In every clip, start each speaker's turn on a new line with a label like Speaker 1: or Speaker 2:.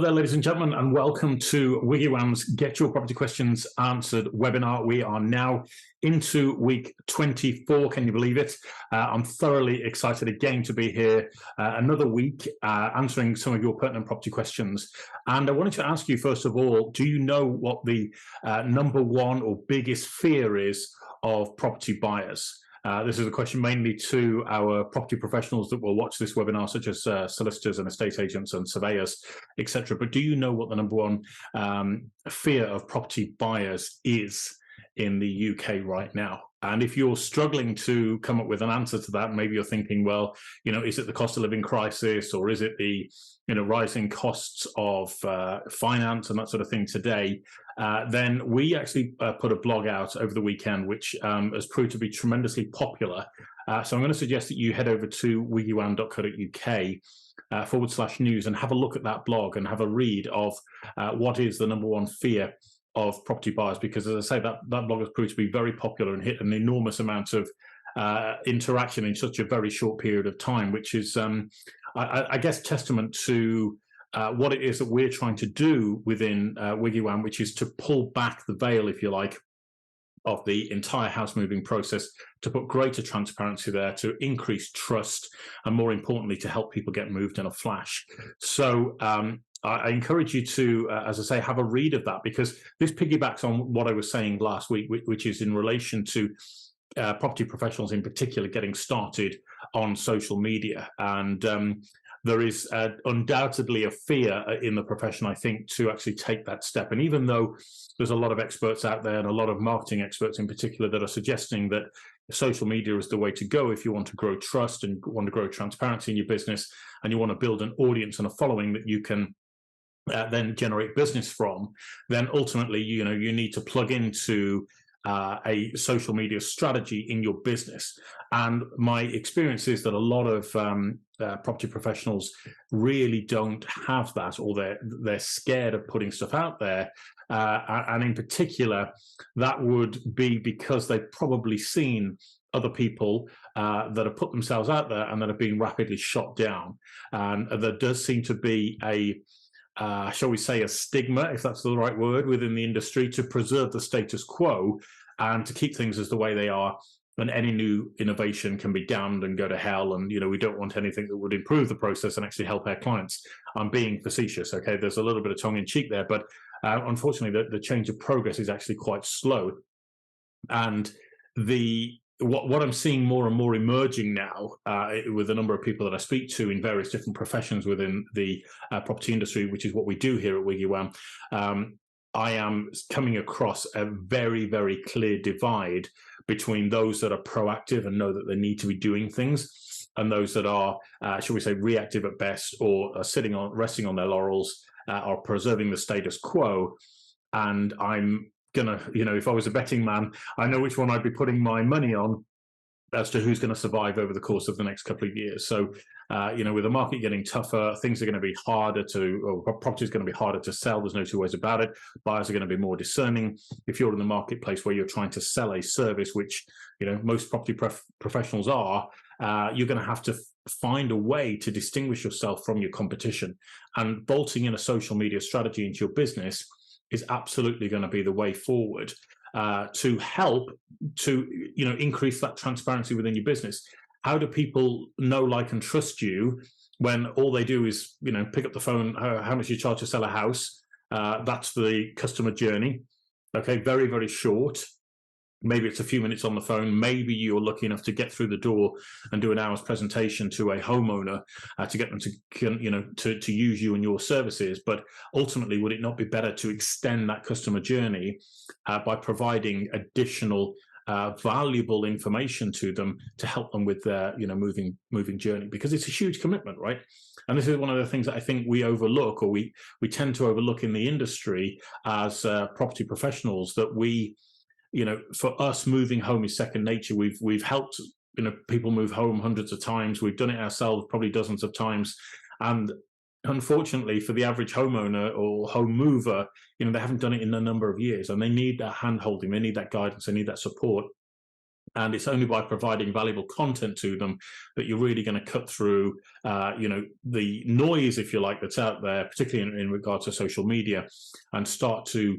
Speaker 1: there, ladies and gentlemen, and welcome to WiggyWam's Get Your Property Questions Answered webinar. We are now into week 24. Can you believe it? I'm thoroughly excited again to be here another week answering some of your pertinent property questions. And I wanted to ask you, first of all, do you know what the number one or biggest fear is of property buyers? This is a question mainly to our property professionals that will watch this webinar, such as solicitors and estate agents and surveyors, etc. But do you know what the number one fear of property buyers is in the UK right now? And if you're struggling to come up with an answer to that, maybe you're thinking, well, is it the cost of living crisis, or is it the rising costs of finance and that sort of thing today? Then we actually put a blog out over the weekend, which has proved to be tremendously popular. So I'm going to suggest that you head over to wiggywam.co.uk/news and have a look at that blog and have a read of what is the number one fear of property buyers, because as I say, that blog has proved to be very popular and hit an enormous amount of interaction in such a very short period of time, which is, I guess, testament to what it is that we're trying to do within WiggyWam, which is to pull back the veil, if you like, of the entire house moving process, to put greater transparency there, to increase trust, and more importantly, to help people get moved in a flash. So I encourage you to, as I say, have a read of that, because this piggybacks on what I was saying last week, which is in relation to property professionals in particular getting started on social media. And there is undoubtedly a fear in the profession, I think, to actually take that step. And even though there's a lot of experts out there, and a lot of marketing experts in particular, that are suggesting that social media is the way to go if you want to grow trust and want to grow transparency in your business, and you want to build an audience and a following that you can then generate business from, then ultimately, you need to plug into a social media strategy in your business. And my experience is that a lot of property professionals really don't have that, or they're scared of putting stuff out there. And in particular, that would be because they've probably seen other people that have put themselves out there and that have been rapidly shot down. And there does seem to be shall we say, a stigma, if that's the right word, within the industry to preserve the status quo and to keep things as the way they are. And any new innovation can be damned and go to hell. And, we don't want anything that would improve the process and actually help our clients. I'm being facetious, okay? There's a little bit of tongue in cheek there, but unfortunately, the change of progress is actually quite slow. And what I'm seeing more and more emerging now with a number of people that I speak to in various different professions within the property industry, which is what we do here at WiggyWam, I am coming across a very, very clear divide between those that are proactive and know that they need to be doing things, and those that are, shall we say, reactive at best, or are resting on their laurels, are preserving the status quo. And I'm gonna, if I was a betting man, I know which one I'd be putting my money on as to who's going to survive over the course of the next couple of years. So, with the market getting tougher, things are going to be harder property is going to be harder to sell. There's no two ways about it. Buyers are going to be more discerning. If you're in the marketplace where you're trying to sell a service, which, most property professionals are, you're going to have to find a way to distinguish yourself from your competition. And bolting in a social media strategy into your business is absolutely going to be the way forward to help to increase that transparency within your business. How do people know, like, and trust you when all they do is pick up the phone? How much you charge to sell a house? That's the customer journey. Okay, very, very short. Maybe it's a few minutes on the phone. Maybe you're lucky enough to get through the door and do an hour's presentation to a homeowner to get them to use you and your services. But ultimately, would it not be better to extend that customer journey by providing additional valuable information to them to help them with their moving journey? Because it's a huge commitment, right? And this is one of the things that I think we overlook, or we tend to overlook in the industry as property professionals, that for us, moving home is second nature. We've helped people move home hundreds of times. We've done it ourselves probably dozens of times. And unfortunately, for the average homeowner or home mover, they haven't done it in a number of years, and they need that hand holding, they need that guidance, they need that support. And it's only by providing valuable content to them that you're really going to cut through, the noise, if you like, that's out there, particularly in regards to social media, and start to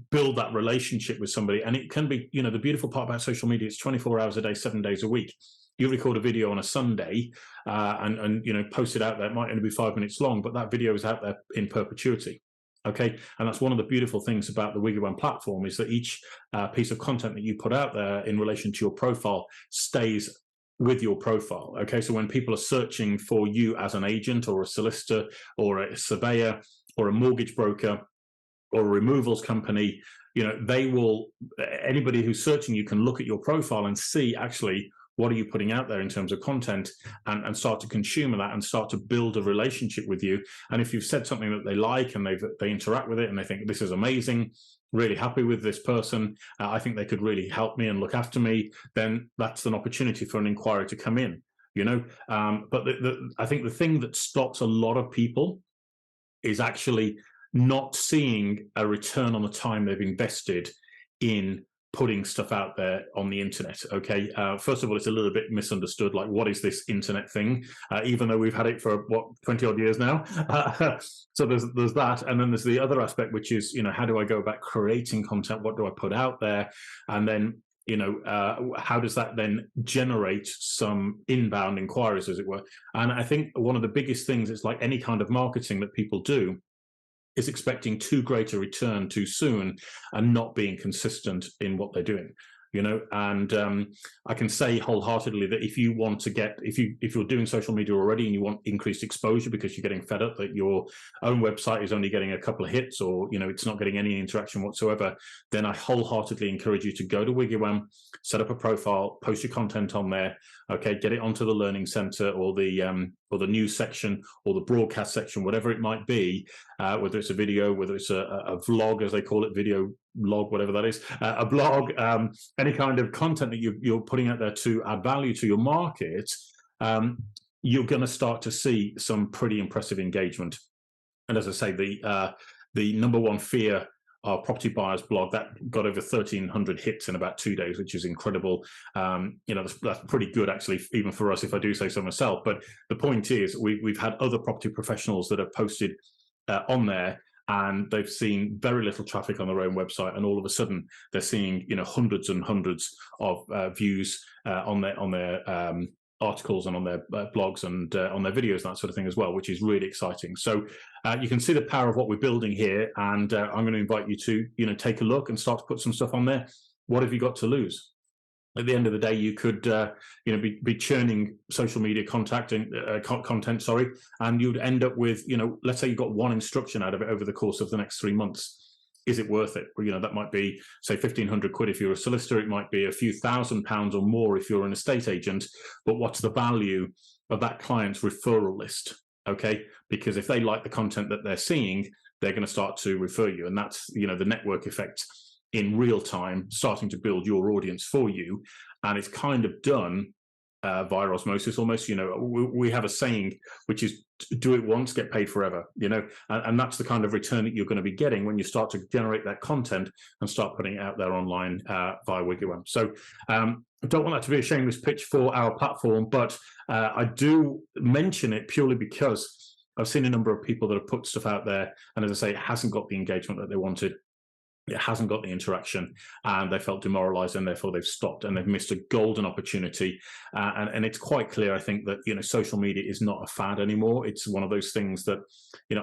Speaker 1: build that relationship with somebody. And it can be, the beautiful part about social media, it's 24 hours a day, 7 days a week. You record a video on a Sunday and post it out there. It might only be 5 minutes long, but that video is out there in perpetuity. Okay, and that's one of the beautiful things about the WiggyWam platform, is that each piece of content that you put out there in relation to your profile stays with your profile. Okay, so when people are searching for you as an agent or a solicitor or a surveyor or a mortgage broker or a removals company, anybody who's searching you can look at your profile and see actually what are you putting out there in terms of content, and start to consume that and start to build a relationship with you. And if you've said something that they like and they interact with it and they think this is amazing, really happy with this person, I think they could really help me and look after me, then that's an opportunity for an inquiry to come in. But I think the thing that stops a lot of people is actually not seeing a return on the time they've invested in putting stuff out there on the internet. Okay, first of all, it's a little bit misunderstood, like what is this internet thing, even though we've had it for 20 odd years now. So there's that, and then there's the other aspect, which is how do I go about creating content, what do I put out there, and then how does that then generate some inbound inquiries, as it were. And I think one of the biggest things, it's like any kind of marketing that people do, is expecting too great a return too soon and not being consistent in what they're doing. And I can say wholeheartedly that if you want to if you're doing social media already and you want increased exposure because you're getting fed up that your own website is only getting a couple of hits, or it's not getting any interaction whatsoever, then I wholeheartedly encourage you to go to WiggyWam, set up a profile, post your content on there. Okay, get it onto the learning center or the news section or the broadcast section, whatever it might be, whether it's a video, whether it's a vlog, as they call it, video log, whatever that is, a blog, any kind of content that you're putting out there to add value to your market, you're going to start to see some pretty impressive engagement. And as I say, the number one fear, our property buyers blog, that got over 1,300 hits in about 2 days, which is incredible. That's pretty good, actually, even for us, if I do say so myself. But the point is, we've had other property professionals that have posted on there, and they've seen very little traffic on their own website, and all of a sudden they're seeing hundreds and hundreds of views on their articles and on their blogs and on their videos, that sort of thing as well, which is really exciting. So you can see the power of what we're building here, and I'm going to invite you to take a look and start to put some stuff on there. What have you got to lose? At the end of the day, you could be churning social media content, and you'd end up with, let's say you got one instruction out of it over the course of the next 3 months. Is it worth it? That might be, say, 1,500 quid if you're a solicitor. It might be a few £1,000s or more if you're an estate agent. But what's the value of that client's referral list? Okay, because if they like the content that they're seeing, they're going to start to refer you, and that's the network effect in real time, starting to build your audience for you. And it's kind of done via osmosis almost. We have a saying, which is do it once, get paid forever, and that's the kind of return that you're going to be getting when you start to generate that content and start putting it out there online via WiggyWam. So I don't want that to be a shameless pitch for our platform, but I do mention it purely because I've seen a number of people that have put stuff out there, and as I say, it hasn't got the engagement that they wanted. It hasn't got the interaction, and they felt demoralized, and therefore they've stopped, and they've missed a golden opportunity. And it's quite clear, I think, that social media is not a fad anymore. It's one of those things that,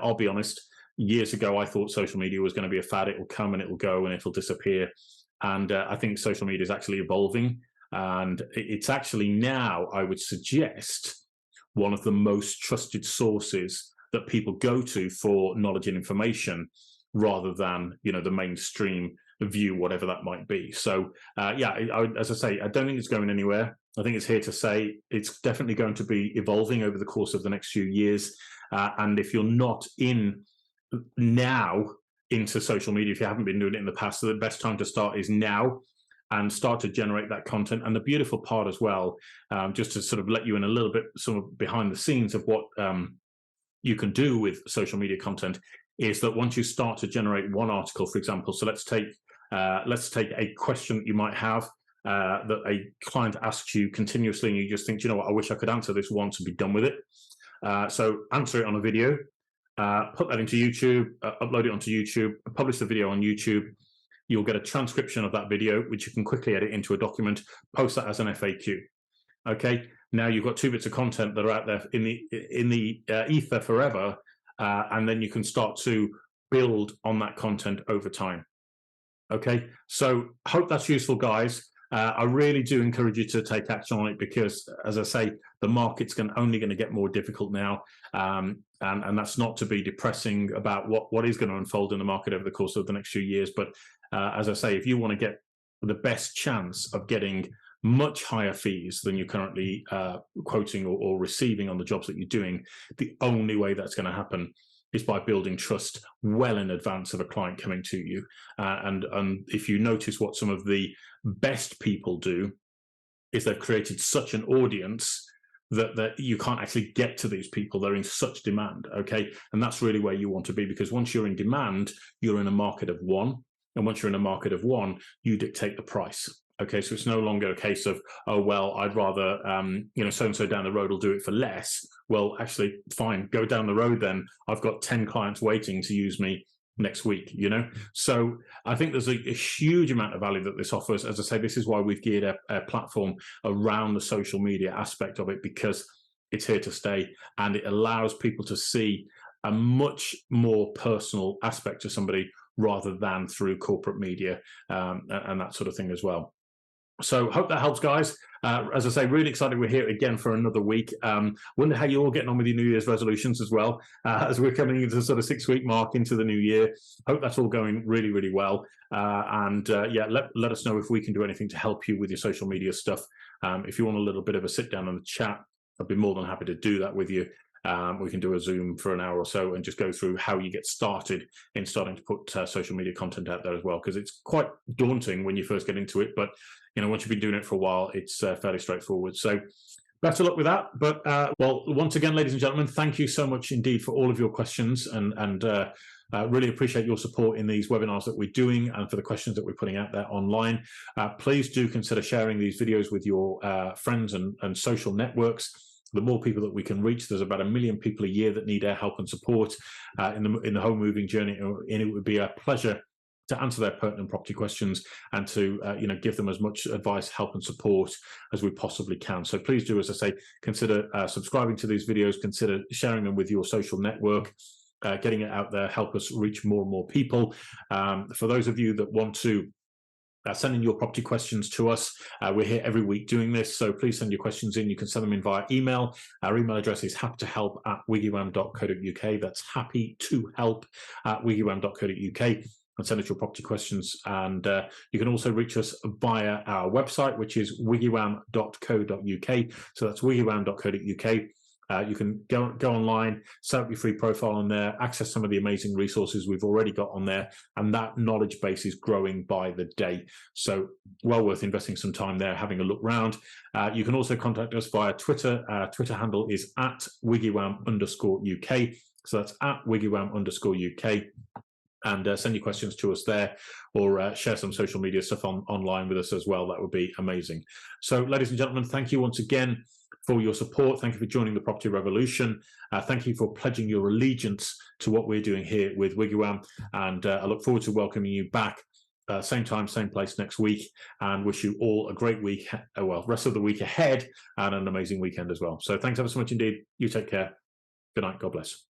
Speaker 1: I'll be honest, years ago I thought social media was going to be a fad. It will come and it will go and it'll disappear. And I think social media is actually evolving, and it's actually now, I would suggest, one of the most trusted sources that people go to for knowledge and information, rather than the mainstream view, whatever that might be. So as I say, I don't think it's going anywhere. I think it's here to say. It's definitely going to be evolving over the course of the next few years. And if you're not into social media, if you haven't been doing it in the past, so the best time to start is now, and start to generate that content. And the beautiful part as well, just to sort of let you in a little bit sort of behind the scenes of what you can do with social media content, is that once you start to generate one article, for example, so let's take a question that you might have, that a client asks you continuously and you just think, you know what, I wish I could answer this once and be done with it. So answer it on a video, put that into YouTube, upload it onto YouTube, publish the video on YouTube. You'll get a transcription of that video, which you can quickly edit into a document, post that as an FAQ. Okay, now you've got 2 bits of content that are out there in the ether forever, and then you can start to build on that content over time. Okay, so hope that's useful, guys. I really do encourage you to take action on it because, as I say, the market's only going to get more difficult now, and that's not to be depressing about what is going to unfold in the market over the course of the next few years. But as I say, if you want to get the best chance of getting much higher fees than you're currently quoting or receiving on the jobs that you're doing, the only way that's going to happen is by building trust well in advance of a client coming to you. And if you notice what some of the best people do is they've created such an audience that you can't actually get to these people. They're in such demand, okay? And that's really where you want to be, because once you're in demand, you're in a market of one. And once you're in a market of one, you dictate the price. Okay, so it's no longer a case of, oh, well, I'd rather, so-and-so down the road will do it for less. Well, actually, fine, go down the road then. I've got 10 clients waiting to use me next week, So I think there's a huge amount of value that this offers. As I say, this is why we've geared a platform around the social media aspect of it, because it's here to stay and it allows people to see a much more personal aspect to somebody rather than through corporate media and that sort of thing as well. So hope that helps, guys. As I say, really excited we're here again for another week. Wonder how you're all getting on with your New Year's resolutions as well, as we're coming into the sort of 6-week mark into the new year. Hope that's all going really, really well. Let us know if we can do anything to help you with your social media stuff. If you want a little bit of a sit down on the chat, I'd be more than happy to do that with you. We can do a Zoom for an hour or so and just go through how you get started in starting to put social media content out there as well, because it's quite daunting when you first get into it, but once you've been doing it for a while, it's fairly straightforward. So best of luck with that. But once again, ladies and gentlemen, thank you so much indeed for all of your questions, and really appreciate your support in these webinars that we're doing and for the questions that we're putting out there online. Please do consider sharing these videos with your friends and social networks. The more people that we can reach, there's about 1 million people a year that need our help and support in the home moving journey, and it would be a pleasure to answer their pertinent property questions and to give them as much advice, help and support as we possibly can. So please do, as I say, consider subscribing to these videos, consider sharing them with your social network, getting it out there, help us reach more and more people. For those of you that want to send in your property questions to us. We're here every week doing this, so please send your questions in. You can send them in via email. Our email address is happytohelp@wiggywam.co.uk. That's happytohelp@wiggywam.co.uk. And send us your property questions. And you can also reach us via our website, which is wiggywam.co.uk. So that's wiggywam.co.uk. You can go online, set up your free profile on there, access some of the amazing resources we've already got on there, and that knowledge base is growing by the day. So well worth investing some time there, having a look round. You can also contact us via Twitter. Twitter handle is @WiggyWam_UK. So that's @WiggyWam_UK. And send your questions to us there, or share some social media stuff online with us as well. That would be amazing. So, ladies and gentlemen, thank you once again for your support. Thank you for joining the Property Revolution. Thank you for pledging your allegiance to what we're doing here with WiggyWam. And I look forward to welcoming you back same time, same place next week, and wish you all a great week, rest of the week ahead, and an amazing weekend as well. So thanks ever so much indeed. You take care. Good night. God bless.